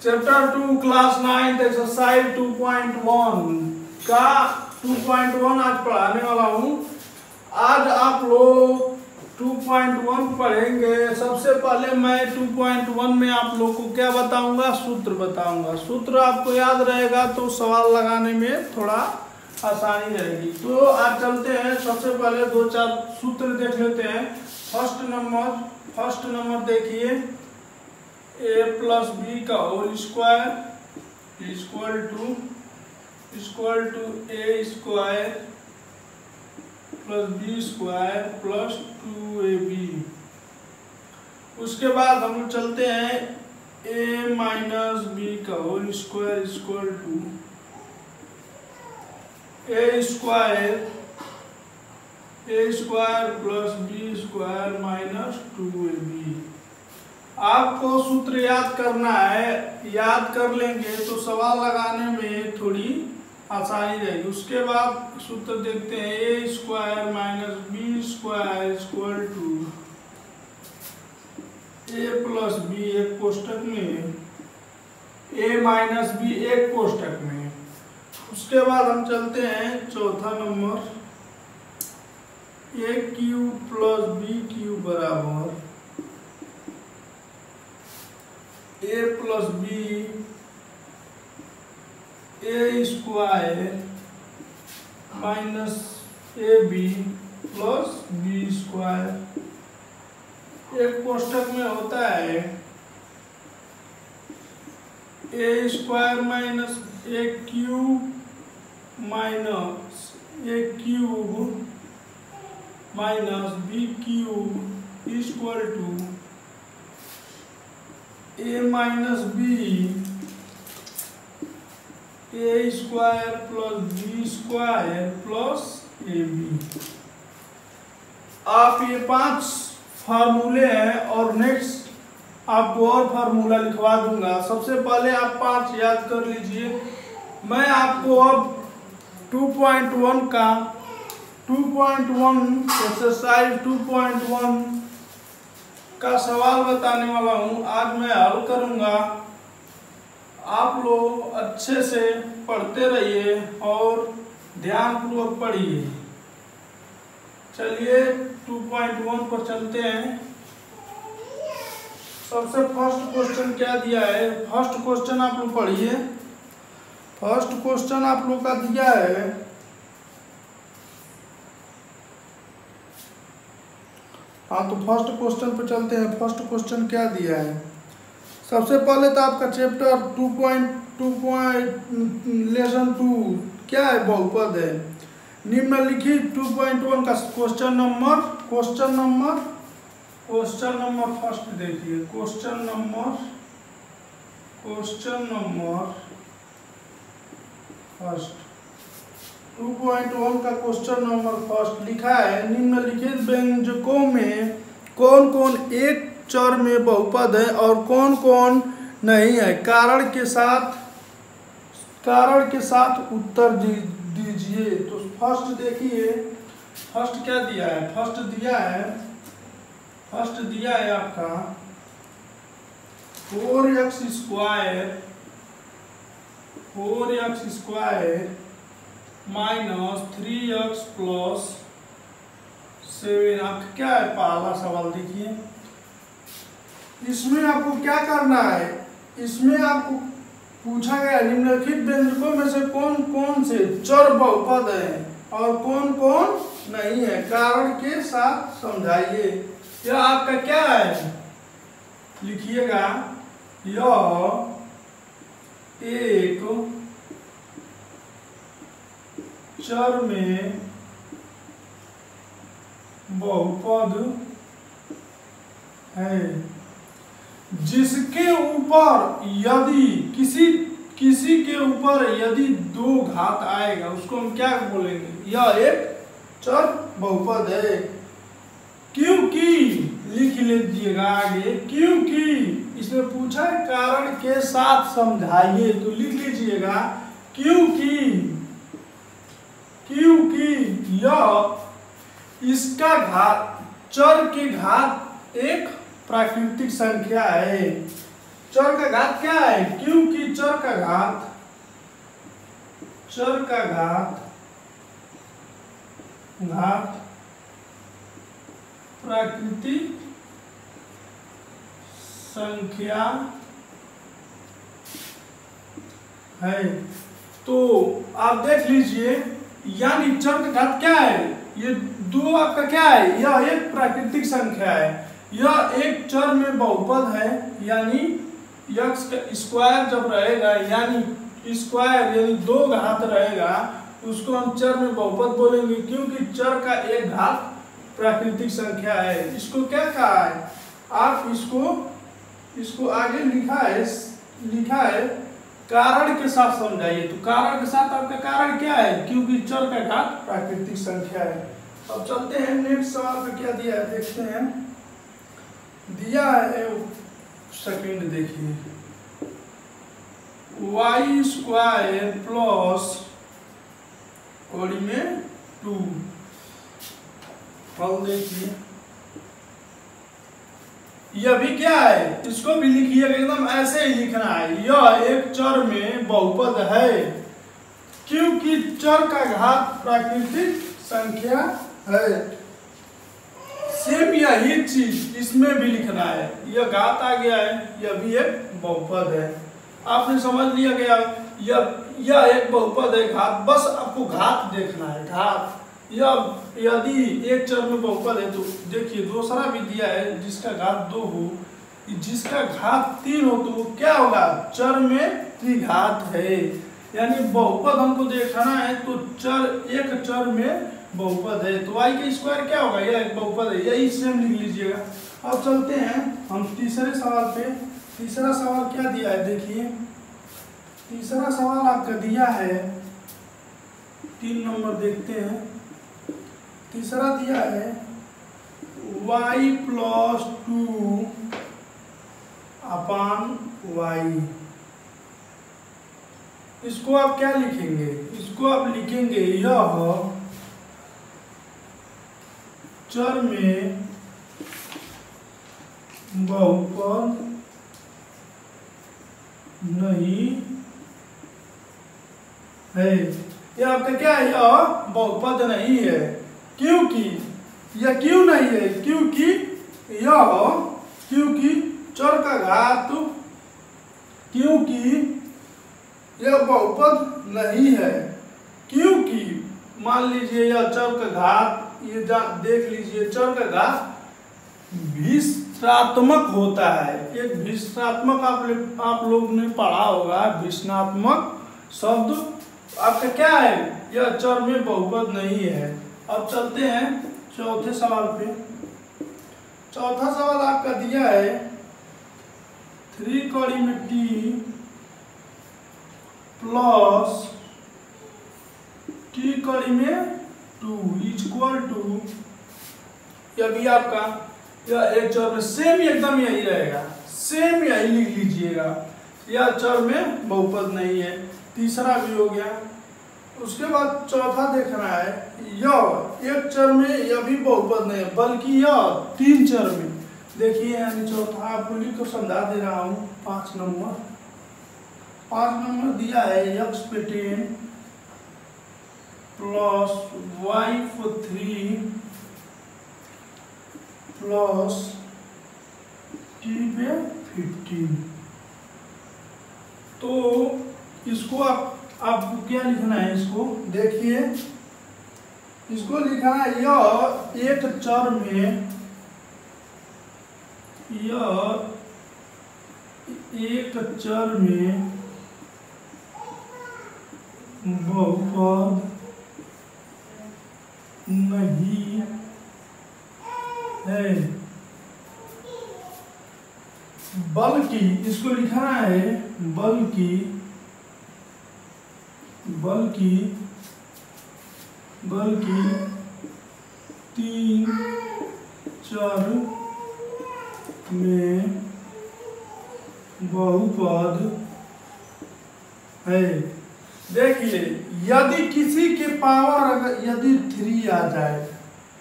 Chapter 2 class 9 exercise 2.1 का 2.1 आज पढ़ाने वाला हूँ। आज आप लोग 2.1 पढ़ेंगे। सबसे पहले मैं 2.1 में आप लोग को क्या बताऊंगा, सूत्र बताऊंगा। सूत्र आपको याद रहेगा तो सवाल लगाने में थोड़ा आसानी रहेगी। तो आज चलते हैं, सबसे पहले 2-4 सूत्र देख लेते हैं। फर्स्ट नंबर देखिए, a प्लस बी का whole square equal to a square plus B square plus 2ab। उसके बाद हम चलते हैं a माइनस बी का whole square equal to a square plus B square minus 2ab। आपको सूत्र याद करना है, याद कर लेंगे तो सवाल लगाने में थोड़ी आसानी रहेगी। उसके बाद सूत्र देखते हैं, a square minus B square equal to a plus B एक कोष्टक में, a माइनस बी एक कोष्टक में। उसके बाद हम चलते हैं चौथा नंबर, a cube plus B cube बराबर a plus B a square minus ab plus B square. एक कोष्टक में होता है a square minus a cube minus a cube minus B cube equal to a minus B a square plus B square plus ab। आप ये 5 फार्मूले हैं और नेक्स्ट आपको और फार्मूला लिखवा दूंगा। सबसे पहले आप 5 याद कर लीजिए। मैं आपको अब 2.1 का 2.1 एक्सरसाइज 2.1 का सवाल बताने वाला हूँ। आज मैं हल करूँगा। आप लोग अच्छे से पढ़ते रहिए और ध्यानपूर्वक पढ़िए। चलिए 2.1 पर चलते हैं। सबसे फर्स्ट क्वेश्चन क्या दिया है, फर्स्ट क्वेश्चन आप लोग पढ़िए। फर्स्ट क्वेश्चन आप लोग का दिया है, हाँ तो फर्स्ट क्वेश्चन पर चलते हैं। फर्स्ट क्वेश्चन क्या दिया है, सबसे पहले तो आपका चैप्टर 2.लेसन 2 क्या है, बहुपद है। निम्नलिखित 2.1 का क्वेश्चन नंबर फर्स्ट देखिए। क्वेश्चन नंबर फर्स्ट 2.1 का क्वेश्चन नंबर फर्स्ट लिखा है, निम्नलिखित व्यंजकों में कौन कौन एक चर में बहुपद है और कौन कौन नहीं है। कारण के साथ उत्तर दीजिए। तो फर्स्ट देखिए, फर्स्ट क्या दिया है, फर्स्ट दिया है आपका 4x square minus 3x plus 7। आपका क्या है, पहला सवाल देखिए। इसमें आपको क्या करना है, इसमें आपको पूछा गया निम्नलिखित व्यंजकों में से कौन कौन से चर बहुपद है और कौन कौन नहीं है। कारण के साथ समझाइए। यह आपका क्या है, लिखिएगा, यह एक चर में बहुपद है जिसके ऊपर यदि किसी के ऊपर यदि 2 घात आएगा उसको हम क्या बोलेंगे, यह एक चर बहुपद है। क्योंकि लिख लीजिएगा आगे, क्योंकि इसमें पूछा है कारण के साथ समझाइए, तो लिख लीजिएगा क्योंकि यह इसका घात, चर की घात एक प्राकृतिक संख्या है। चर का घात क्या है, क्योंकि चर का घात प्राकृतिक संख्या है। तो आप देख लीजिए, यानी चर का घात क्या है, ये 2 आपका क्या है, यह एक प्राकृतिक संख्या है, यह एक चर में बहुपद है, यानी x का स्क्वायर जब रहेगा, यानी स्क्वायर यानी 2 घात रहेगा, उसको हम चर में बहुपद बोलेंगे, क्योंकि चर का एक घात प्राकृतिक संख्या है। इसको क्या कहा है, आप इसको आगे लिखा है कारण के साथ समझाइए। तो कारण के साथ आपका कारण क्या है, क्योंकि चर का घात प्राकृतिक संख्या है। अब चलते हैं नेक्स्ट सवाल पे क्या दिया है, देखते हैं। दिया है, सेकंड देखिए, y स्क्वायर प्लस और में 2। फल देखिए, यह भी क्या है, इसको भी लिखिए, एकदम ऐसे ही लिखना है। यह एक चर में बहुपद है, क्योंकि चर का घात प्राकृतिक संख्या है। सेम यही चीज इसमें भी लिखना है, यह घात आ गया है, यह भी एक बहुपद है। आपने समझ लिया गया, यह एक बहुपद है, घात, बस आपको घात देखना है, घात। यदि एक चर में बहुपद है तो देखिए दूसरा भी दिया है, जिसका घात 2 हो, जिसका घात 3 हो, तो वो क्या होगा, चर में त्रिघात है। यानी बहुपद हमको देखना है, तो एक चर में बहुपद है, तो y का स्क्वायर क्या होगा, यह एक बहुपद है, यही सेम लिख लीजिएगा। अब चलते हैं हम तीसरे सवाल पे। तीसरा सवाल क्या दिया है, देखिए तीसरा सवाल आपका दिया है, 3 नंबर देखते हैं। तीसरा दिया है y प्लस 2 अपान y। इसको आप क्या लिखेंगे, इसको आप लिखेंगे यह चर में बहुपद नहीं है। यह आपका क्या है, यह बहुपद नहीं है, क्योंकि यह क्यों नहीं है, क्योंकि चर का घात, क्योंकि यह बहुपद नहीं है, क्योंकि मान लीजिए यह चर का घात, ये देख लीजिए चर का घात भिन्नात्मक होता है। एक भिन्नात्मक आप लोग ने पढ़ा होगा, भिन्नात्मक शब्द आपका क्या है, यह चर में बहुपद नहीं है। अब चलते हैं चौथे सवाल पे। चौथा सवाल आपका दिया है 3 कड़ी में t प्लस t कड़ी में 2 इक्वल टू, यह भी आपका यह एक चर में सेम एकदम यही रहेगा, सेम यही लिख लीजिएगा, यह चर में बहुपद नहीं है। तीसरा भी हो गया। उसके बाद चौथा देखना है, यह एक चर में यह भी बहुपद नहीं है, बल्कि यह 3 चर में। देखिए यानी चौथा आपको लिख कर समझा दे रहा हूँ। 5 नंबर दिया है x पे 10 plus y for 3 plus t पे 15। तो इसको आपको क्या लिखना है, इसको देखिए, इसको लिखना है यह एक चर में, यह एक चर में बहुपद नहीं है, बल्कि इसको लिखना है बल्कि 3 चर में बहुपद है। देखिए यदि किसी के पावर अगर यदि 3 आ जाए,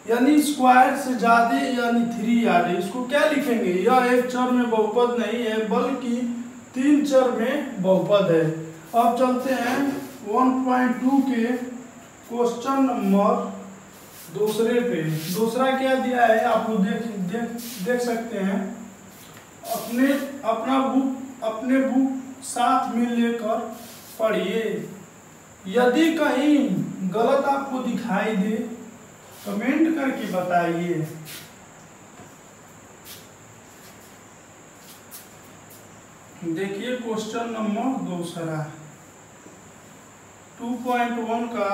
यानी स्क्वायर से ज्यादा यानी 3 आ जाए, इसको क्या लिखेंगे, यह एक चर में बहुपद नहीं है, बल्कि 3 चर में बहुपद है। अब चलते हैं 1.2 के क्वेश्चन नंबर दूसरे पे। दूसरा क्या दिया है आप लोग देख सकते हैं। अपने बुक साथ में लेकर पढ़िए। यदि कहीं गलत आपको दिखाई दे कमेंट करके बताइए। देखिए क्वेश्चन नंबर दूसरा 2.1 का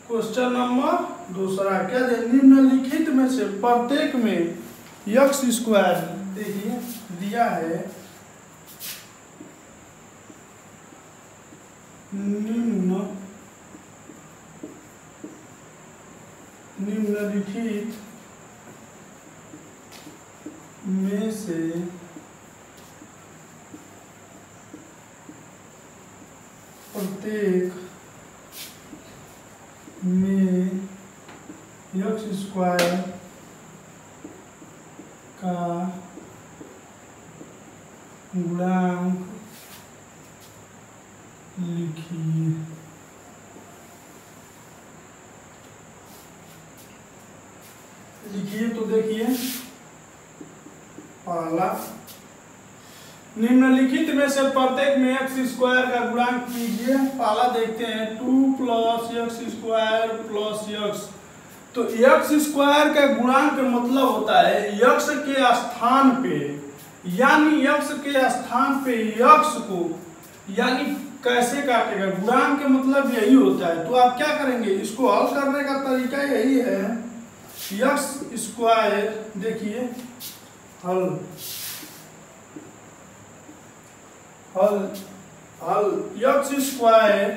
क्वेश्चन नंबर दूसरा क्या है, निम्नलिखित में से प्रत्येक में x स्क्वायर देखिए दिया है। निम्नलिखित में से प्रत्येक में x स्क्वायर का गुणांक लिखिए। तो देखिए पहला निम्नलिखित में से प्रत्येक में x स्क्वायर का गुणांक कीजिए। पहला देखते हैं 2 + x स्क्वायर + x। तो x स्क्वायर का गुणांक मतलब होता है x के स्थान पे, यानी x के स्थान पे x को यानी कैसे काटेगा, गुणांक के मतलब यही होता है। तो आप क्या करेंगे, इसको हल करने का तरीका यही है। x स्क्वायर देखिए हल x स्क्वायर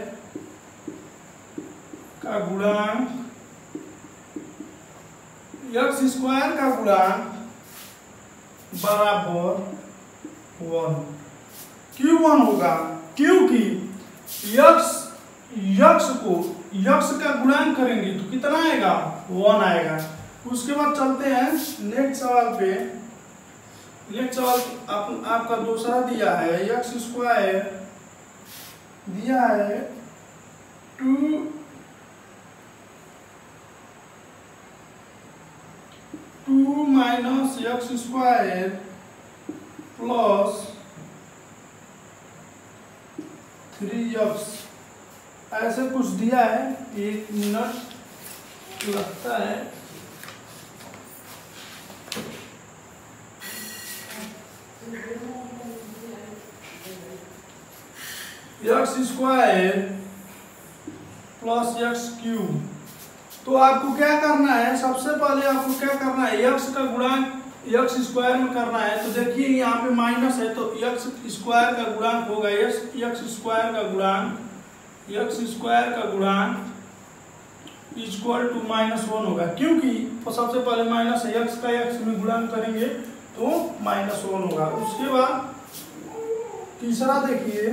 का गुणांक बराबर 1। क्यों 1 होगा, क्योंकि x का गुणांक करेंगे तो कितना आएगा, 1 आएगा। उसके बाद चलते हैं नेक्स्ट सवाल पे। नेक्स्ट सवाल आपका दूसरा दिया है x स्क्वायर दिया है 2 - x स्क्वायर प्लस 3x ऐसे कुछ दिया है। 1 मिनट लगता है। x square plus x cube. तो आपको क्या करना है, सबसे पहले आपको क्या करना है, x का गुणांक x स्क्वायर में करना है। तो देखिए यहाँ पे माइनस है तो x स्क्वायर का गुणांक होगा x स्क्वायर का गुणांक इक्वल टू -1 होगा, क्योंकि तो सबसे पहले माइनस है, x का x में गुणांक करेंगे तो -1 होगा। उसके बाद तीसरा देखिए,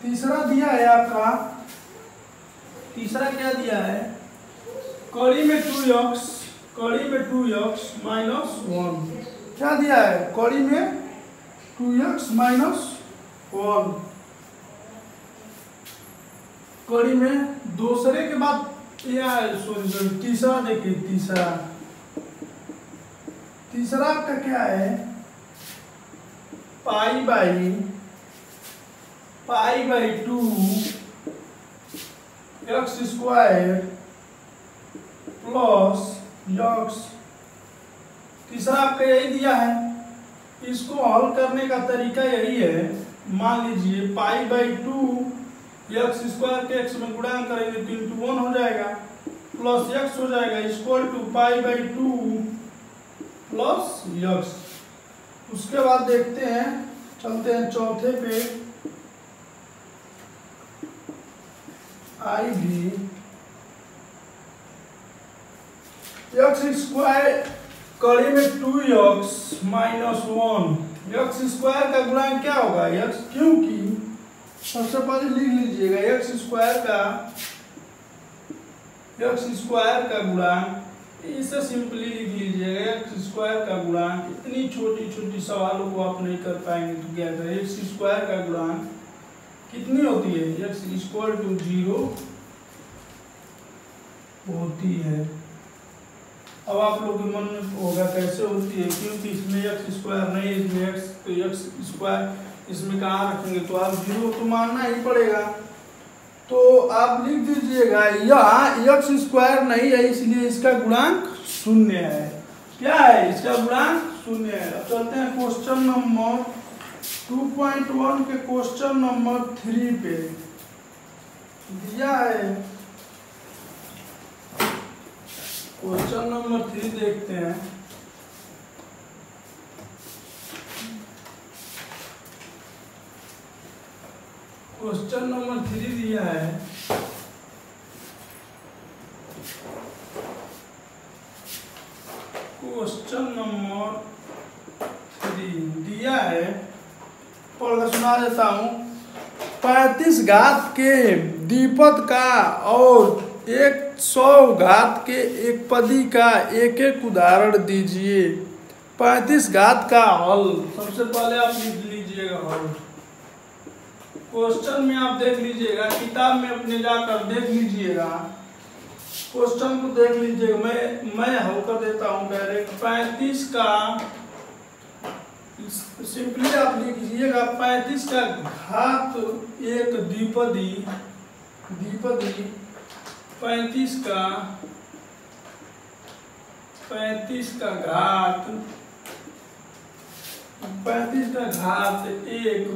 तीसरा दिया है आपका, तीसरा क्या दिया है, कड़ी में 2x -1। क्या दिया है, कड़ी में 2x -1। कड़ी में दूसरे के बाद सॉरी तीसरा देखिए, तीसरा आपका क्या है, π/2 x स्क्वायर प्लस x। तीसरा आपका यही दिया है। इसको हल करने का तरीका यही है। मान लीजिए π/2 x स्क्वायर के x में गुणा करेंगे तो इंटू 1 हो जाएगा प्लस x हो जाएगा इक्वल टू π/2 प्लस x। उसके बाद देखते हैं, चलते हैं चौथे पे। i x स्क्वायर कड़ी में 2x -1। x स्क्वायर का गुणांक क्या होगा, x, क्योंकि सबसे पहले लिख लीजिएगा x स्क्वायर का गुणांक इसे सिंपली लिख लीजिएगा एक्स स्क्वायर का गुणांक। इतनी छोटी छोटी सवालों को आप नहीं कर पाएंगे तो क्या करें, एक्स स्क्वायर का गुणांक कितनी होती है, एक्स इक्वल टू 0 होती है। अब आप लोग के मन में होगा कैसे होती है, क्योंकि इसमें एक्स स्क्वायर नहीं है, इसमें एक्स, तो एक्स स्क्वायर इसमें कहाँ रखेंगे, तो आप 0 तो मानना ही पड़ेगा। तो आप लिख दीजिएगा यह एक्स स्क्वायर नहीं है, इसलिए इसका गुणांक 0 है। क्या है, इसका गुणांक 0 है। अब चलते हैं क्वेश्चन नंबर 2.1 के क्वेश्चन नंबर 3 पे दिया है। क्वेश्चन नंबर 3 देखते हैं। क्वेश्चन नंबर 3 दिया है, क्वेश्चन नंबर 3 दिया है, पढ़कर सुना देता हूँ। 35 घात के द्विपद का और 100 घात के एकपदी का एक एक उदाहरण दीजिए। 35 घात का हल सबसे पहले आप लिख लीजिएगा हल। क्वेश्चन में आप देख लीजिएगा, किताब में अपने जाकर देख लीजिएगा, क्वेश्चन को देख लीजिएगा। मैं हल कर देता हूँ डायरेक्ट। 35 का सिंपली आप लिख लीजिएगा 35 का घात एक द्विपदी 35 का घात एक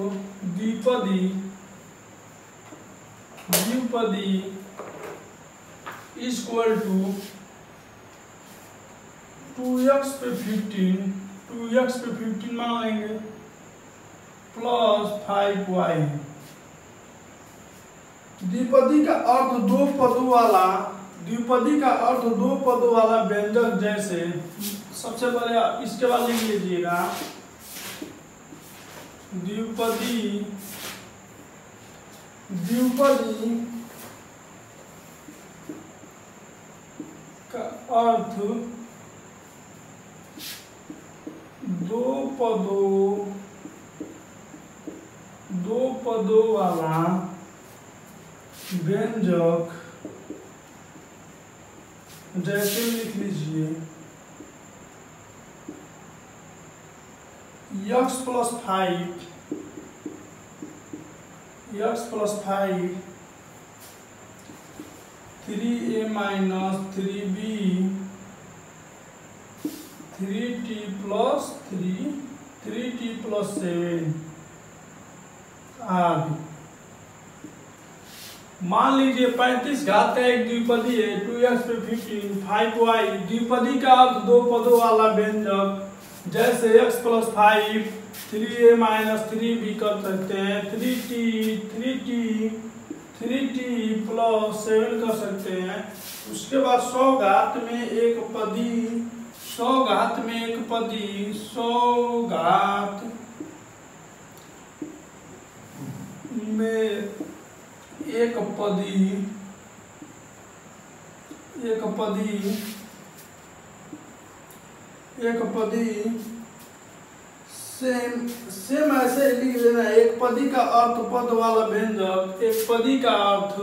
द्विपदी इक्वल टू 2x पे 15 मान लेंगे प्लस 5y। द्विपदी का अर्थ दो पदों वाला व्यंजक, जैसे सबसे पहले इसके बाद लिख लीजिएगा द्विपदी का अर्थ दो पदों वाला व्यंजक, जैसे लिख लीजिए x plus 5 3a minus 3b 3t plus 7 आदि। मान लीजिए 35 घात का एक द्विपदी है, 2x पे 15 5y। द्विपदी का अर्थ दो पदों वाला व्यंजक, जैसे x plus 5 3a minus 3b कर सकते हैं, 3t प्लस 7 कर सकते हैं। उसके बाद 100 घात में एक पदी 100 घात में एक पदी सेम ऐसे लिख देना। एक पदी का अर्थ पद वाला व्यंजक, एक पदी का अर्थ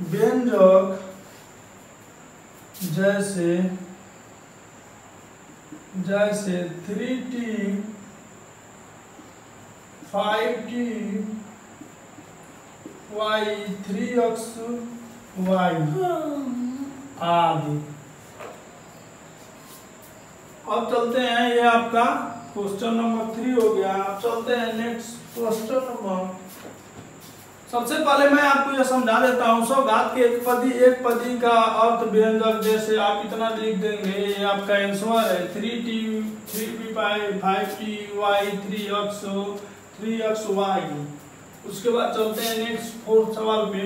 व्यंजक जैसे 3t 5t y 3x y आदि। अब चलते हैं, ये आपका क्वेश्चन नंबर 3 हो गया। अब चलते हैं नेक्स्ट क्वेश्चन नंबर। सबसे पहले मैं आपको यह समझा देता हूँ। 100 घात के एक पदी का अर्थ व्यंजक, जैसे आप इतना लिख देंगे, ये आपका आंसर है 3t 3b 5t y 3x y। उसके बाद चलते हैं नेक्स्ट 4th सवाल पे।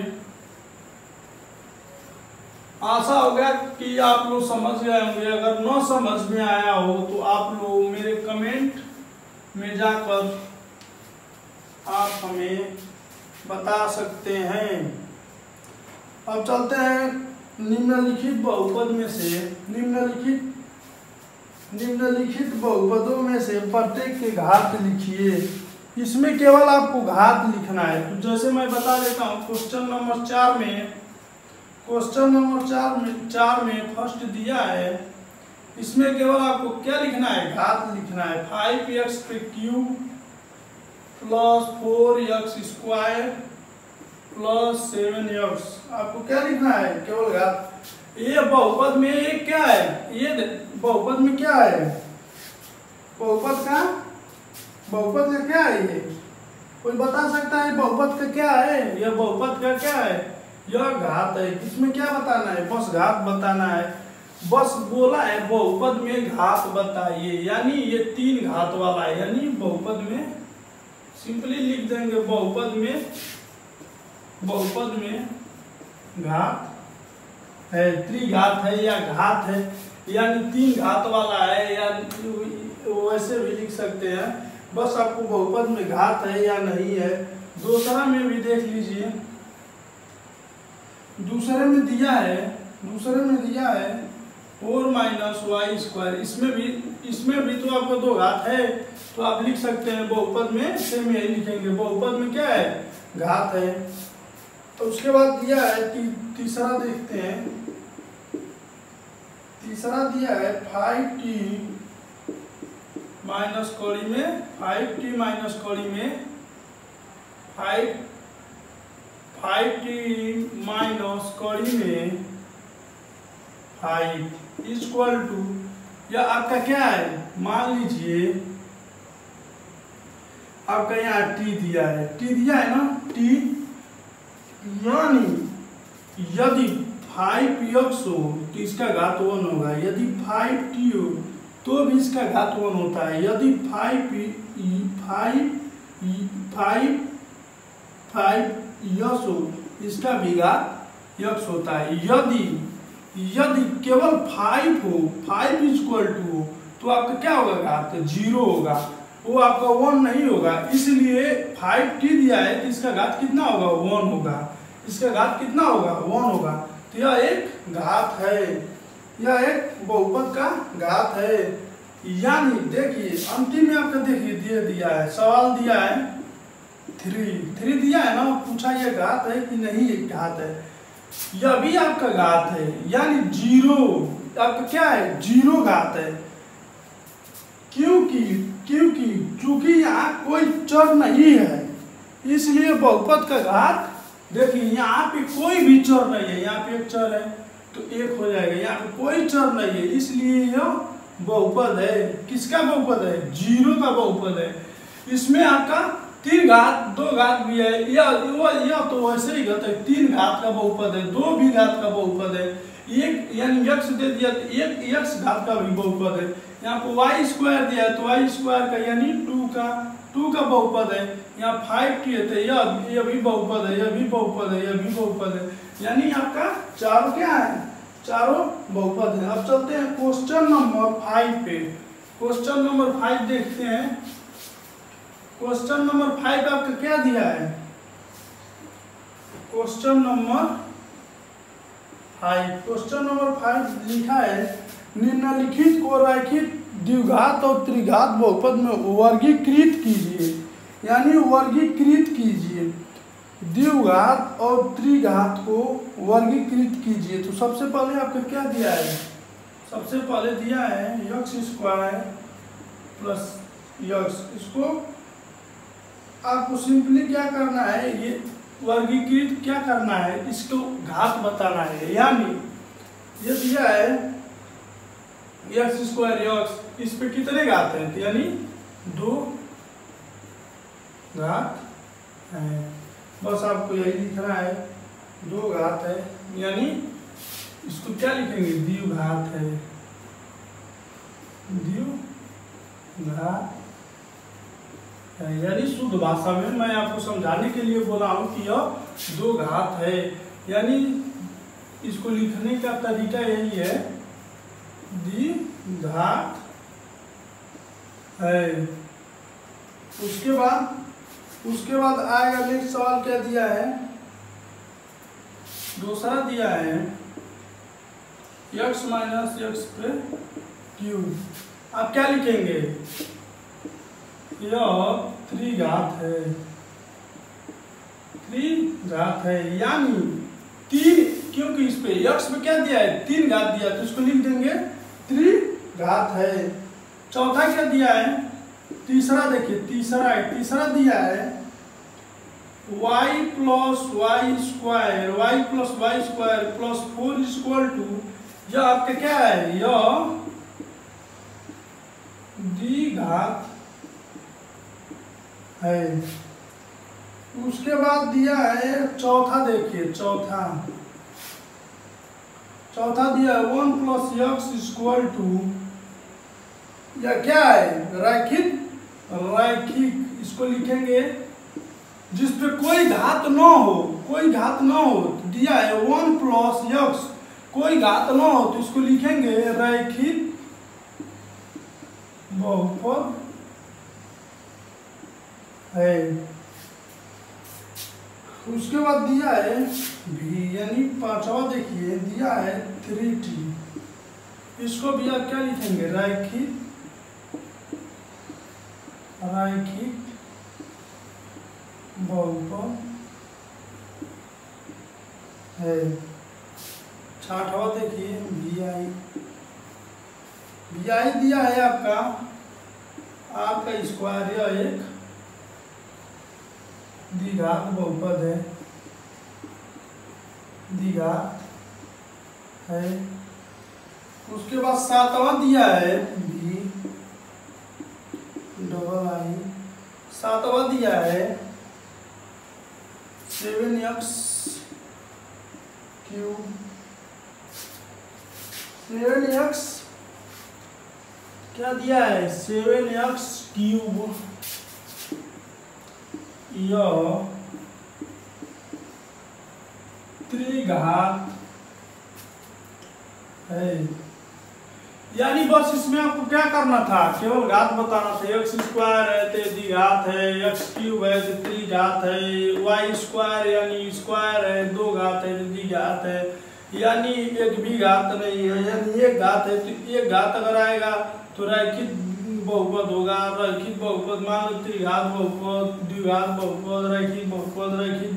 आशा हो गया कि आप लोग समझ गए होंगे। अगर न समझ में आया हो तो आप लोग मेरे कमेंट में जाकर आप हमें बता सकते हैं। अब चलते हैं निम्नलिखित बहुपद में से निम्नलिखित बहुपदों में से प्रत्येक के घात लिखिए। इसमें केवल आपको घात लिखना है। तो जैसे मैं बता देता हूँ, क्वेश्चन नंबर 4 में फर्स्ट दिया है, इसमें केवल आपको क्या लिखना है, घात लिखना है। 5x³ plus 4x² plus 7x, आपको क्या लिखना है, केवल घात। ये बहुपद में ये क्या है, ये बहुपद में क्या है, बहुपद का क्या है, ये कोई बता सकता है बहुपद का क्या है, यह बहुपद का क्या है, यह घात है। इसमें क्या बताना है, बस घात बताना है। बस बोला है बहुपद में घात बताइए, यानी ये 3 घात वाला है, यानी बहुपद में सिंपली लिख देंगे बहुपद में घात है, त्रिघात है या घात है, यानी 3 घात वाला है, या वैसे भी लिख सकते हैं। बस आपको बहुपद में घात है या नहीं है। दूसरा में भी देख लीजिए, दूसरे में दिया है 4 - y²। इसमें भी तो आपको 2 घात है, तो आप लिख सकते हैं बहुपद में सेम यही लिखेंगे, बहुपद में क्या है, घात है। तो उसके बाद दिया है तीसरा देखते हैं। तीसरा दिया है 5t माइनस कड़ी में 5t माइनस कड़ी में 5t माइनस कड़ी में 5 इक्वल टू, या आपका क्या है, मान लीजिए आपका यहाँ t दिया है ना, t, यानी यदि 5x हो तो इसका घात 1 होगा, यदि 5t हो तो भी इसका घात 1 होता है, यदि 5x हो इसका भी घात x होता है। यदि केवल 5 हो, 5 इक्वल टू हो, तो आपका क्या होगा, घात 0 होगा, वो आपका 1 नहीं होगा। इसलिए 5t दिया है तो इसका घात कितना होगा, 1 होगा, इसका घात कितना होगा, 1 होगा। तो यह एक घात है, यह एक बहुपद का घात है। यानी देखिए अंतिम में आपका देखिए दिया है, सवाल दिया है 3 दिया है ना, पूछा ये घात है कि नहीं, ये घात है, यह भी आपका घात है, यानी 0 आपका क्या है, 0 घात है। क्योंकि चूंकि यहाँ कोई चर नहीं है, इसलिए बहुपद का घात, देखिए यहाँ पे कोई भी चर नहीं है, यहाँ पे एक चर है तो 1 हो जाएगा, यहाँ पे कोई चर नहीं है, इसलिए यह बहुपद है। किसका बहुपद है, 0 का बहुपद है। इसमें आपका 3 घात 2 घात भी है, यह तो वैसे ही घात है, 3 घात का बहुपद है, 2 भी घात का बहुपद है, एक यानी x दे दिया तो एक x घात का भी बहुपद है। यहाँ पे y² दिया है तो y² का यानी 2 का बहुपद है। यहाँ 5t है तो यह भी बहुपद है, यह भी बहुपद है, यह भी बहुपद है, यानी आपका चारों क्या है, चारों बहुपद है। अब चलते हैं क्वेश्चन नंबर 5 पे। क्वेश्चन नंबर 5 देखते हैं। क्वेश्चन नंबर 5 आपका क्या दिया है, क्वेश्चन नंबर 5 लिखा है, निम्नलिखित को रैखिक द्विघात और त्रिघात बहुपद में वर्गीकृत कीजिए, यानी वर्गीकृत कीजिए, द्विघात और त्रिघात को वर्गीकृत कीजिए। तो सबसे पहले आपको क्या दिया है, सबसे पहले दिया है x² प्लस x। इसको आपको सिंपली क्या करना है, ये वर्गीकृत क्या करना है, इसको घात बताना है। यानी ये दिया है x², इस पे कितने घात हैं, यानी 2 घात है। बस आपको यही लिखना है, 2 घात है, यानी इसको क्या लिखेंगे, द्विघात है, द्विघात है। यानी शुद्ध भाषा में मैं आपको समझाने के लिए बोला हूं कि यह 2 घात है, यानी इसको लिखने का तरीका यही है, द्विघात है। उसके बाद आएगा नेक्स्ट सवाल, क्या दिया है, दूसरा दिया है x माइनस एक्स पे क्यूब। आप क्या लिखेंगे, यह त्रिघात है, यानी तीन, क्योंकि इस पे x पे क्या दिया है, 3 घात दिया, तो इसको लिख देंगे त्रिघात है। चौथा क्या दिया है, तीसरा देखिए, तीसरा दिया है y plus Y square plus 4 equal to, यह आपका क्या है, यह द्विघात है। उसके बाद दिया है चौथा, देखिए चौथा दिया है 1 प्लस एक्स इक्वल टू, यह क्या है, रैखिक। इसको लिखेंगे जिसपे कोई घात न हो, दिया है 1 प्लस एक्स, कोई घात न हो, तो इसको लिखेंगे रैखिक बहुपद है। उसके बाद दिया है भी, यानी पांचवा देखिए दिया है 3t, इसको भी आप क्या लिखेंगे, रैखिक बहुपद है। छठवा देखिए vi दिया है आपका स्क्वायर, यह एक द्विघात बहुपद है, उसके बाद सातवां दिया है v डबल आई, सातवां दिया है 7x क्यूब, 7x क्या दिया है, 7x क्यूब, यह त्रिघात है। यानी बस इसमें आपको क्या करना था, केवल घात बताना था, एक्स स्क्वायर है तो द्विघात है, एक्स क्यूब है तो त्रिघात है, वाई स्क्वायर यानी स्क्वायर है, 2 घात है तो द्विघात है, यानी एक भी घात नहीं है, यानी एक घात है तो एक घात अगर आएगा तो रैखिक बहुपद होगा। रैखिक बहुपद मान त्रिघात बहुपद, द्विघात बहुपद, रैखिक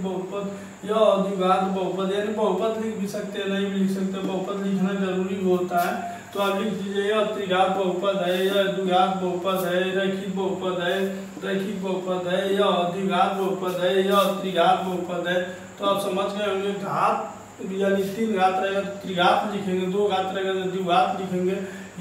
बहुपद, यह द्विघात बहुपद, यानी बहुपद लिख भी सकते हैं, नहीं भी लिख सकते, बहुपद लिखना जरूरी होता है, तो आप लिख दीजिए यह त्रिघात बहुपद है, यह द्विघात बहुपद है, रैखिक बहुपद है, यह द्विघात बहुपद है, यह त्रिघात बहुपद है। तो आप समझ गए होंगे, घात यानी 3 घात रहेगा तो त्रिघात लिखेंगे, 2 घात रहेगा तो द्विघात लिखेंगे,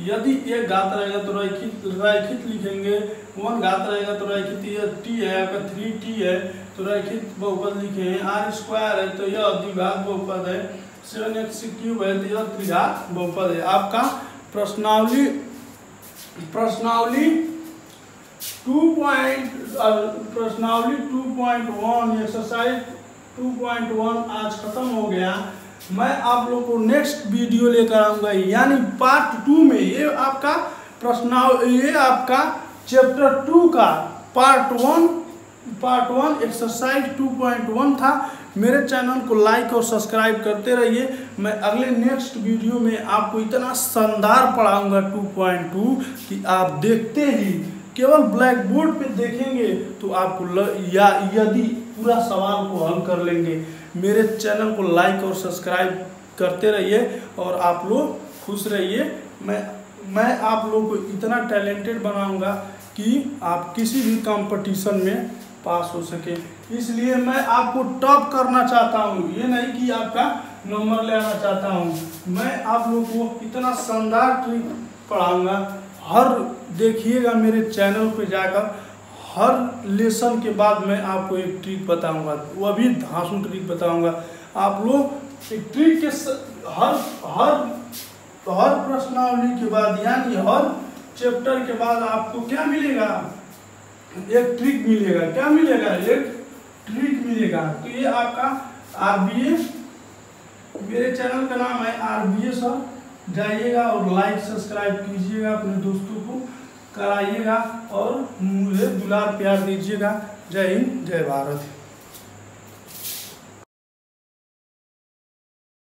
यदि एक घात रहेगा तो रैखिक लिखेंगे, 1 घात रहेगा तो रैखिक, t है आपका 3t है तो रैखिक बहुपद लिखेंगे, r स्क्वायर है तो यह द्विघात बहुपद है, 7x क्यूब है तो यह त्रिघात बहुपद है। आपका प्रश्नावली 2.1 एक्सरसाइज 2.1 आज खत्म हो गया। मैं आप लोग को नेक्स्ट वीडियो लेकर आऊंगा, यानी पार्ट 2 में, ये आपका चैप्टर 2 का पार्ट 1 एक्सरसाइज 2.1 था। मेरे चैनल को लाइक और सब्सक्राइब करते रहिए। मैं अगले नेक्स्ट वीडियो में आपको इतना शानदार पढ़ाऊंगा 2.2 कि आप देखते ही केवल ब्लैक बोर्ड पे देखेंगे तो आपको यदि पूरा सवाल को हल कर लेंगे। मेरे चैनल को लाइक और सब्सक्राइब करते रहिए और आप लोग खुश रहिए। मैं आप लोग को इतना टैलेंटेड बनाऊंगा कि आप किसी भी कंपटीशन में पास हो सके। इसलिए मैं आपको टॉप करना चाहता हूँ, ये नहीं कि आपका नंबर लेना चाहता हूँ। मैं आप लोग को इतना शानदार ट्रिक पढ़ाऊंगा, हर देखिएगा मेरे चैनल पे जाकर, हर लेसन के बाद मैं आपको एक ट्रिक बताऊंगा, वो भी धांसू ट्रिक बताऊंगा। आप लोग एक ट्रिक के हर प्रश्नावली के बाद, यानी हर चैप्टर के बाद आपको क्या मिलेगा, एक ट्रिक मिलेगा। क्या मिलेगा? एक ट्रिक मिलेगा। तो ये आपका RBA मेरे चैनल का नाम है RBS सर, जाइएगा और लाइक सब्सक्राइब कीजिएगा, अपने दोस्तों को कराइएगा और मुझे दुलार प्यार दीजिएगा। जय हिंद, जय भारत।